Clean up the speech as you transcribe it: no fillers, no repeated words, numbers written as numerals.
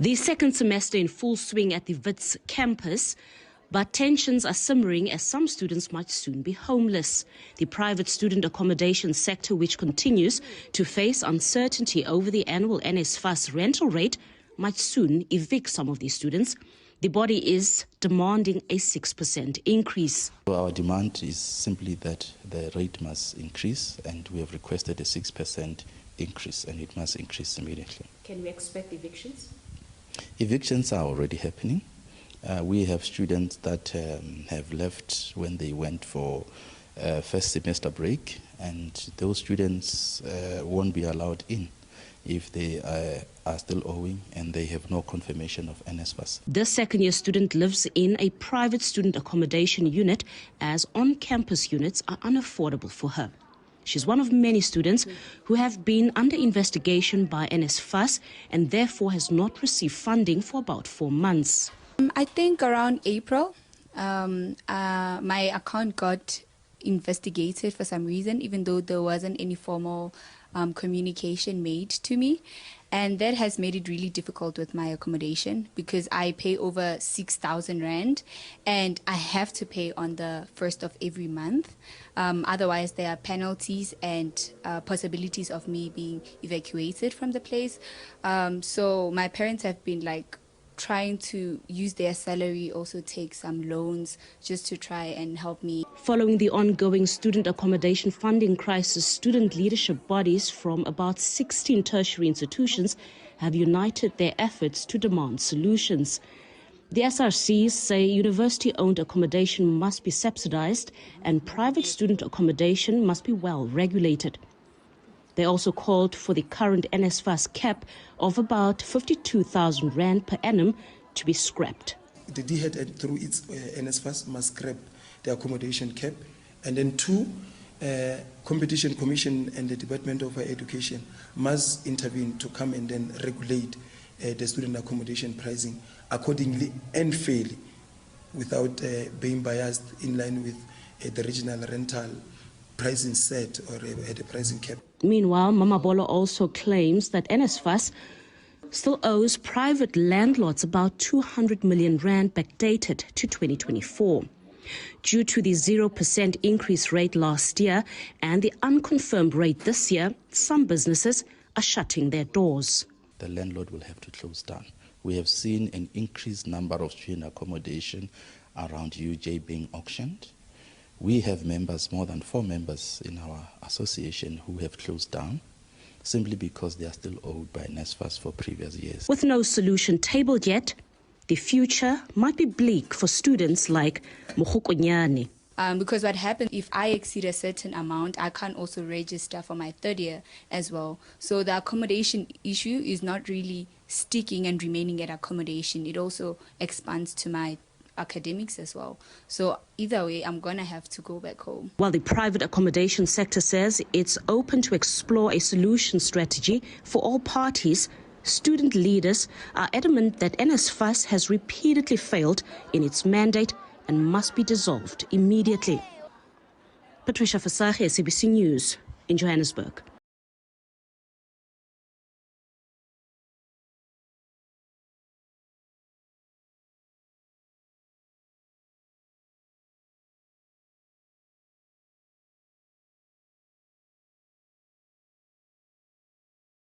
The second semester in full swing at the WITS campus, but tensions are simmering as some students might soon be homeless. The private student accommodation sector, which continues to face uncertainty over the annual NSFAS rental rate, might soon evict some of these students. The body is demanding a 6% increase. Our demand is simply that the rate must increase, and we have requested a 6% increase, and it must increase immediately. Can we expect evictions? Evictions are already happening. We have students that have left when they went for first semester break, and those students won't be allowed in if they are still owing and they have no confirmation of NSFAS. This second-year student lives in a private student accommodation unit as on-campus units are unaffordable for her. She's one of many students who have been under investigation by NSFAS and therefore has not received funding for about 4 months. I think around April, my account got investigated for some reason, even though there wasn't any formal communication made to me. And that has made it really difficult with my accommodation because I pay over 6,000 Rand and I have to pay on the 1st of every month. Otherwise, there are penalties and possibilities of me being evacuated from the place. So my parents have been trying to use their salary, also take some loans just to try and help me. Following the ongoing student accommodation funding crisis, student leadership bodies from about 16 tertiary institutions have united their efforts to demand solutions. The SRCs say university-owned accommodation must be subsidized and private student accommodation must be well regulated. They also called for the current NSFAS cap of about 52,000 Rand per annum to be scrapped. The DHET, through its NSFAS, must scrap the accommodation cap. And then two, Competition Commission and the Department of Higher Education must intervene to come and then regulate the student accommodation pricing accordingly and fairly without being biased in line with the regional rental pricing set or at a pricing cap. Meanwhile, Mamabolo also claims that NSFAS still owes private landlords about 200 million Rand backdated to 2024. Due to the 0% increase rate last year and the unconfirmed rate this year, some businesses are shutting their doors. The landlord will have to close down. We have seen an increased number of student accommodation around UJ being auctioned. We have members, more than 4 members in our association who have closed down simply because they are still owed by NSFAS for previous years. With no solution tabled yet, the future might be bleak for students like Mokhukunyane. Because what happens if I exceed a certain amount, I can't also register for my 3rd year as well. So the accommodation issue is not really sticking and remaining at accommodation. It also expands to my academics as well. So either way, I'm going to have to go back home. While the private accommodation sector says it's open to explore a solution strategy for all parties, student leaders are adamant that NSFAS has repeatedly failed in its mandate and must be dissolved immediately. Patricia Fasache, SABC News in Johannesburg.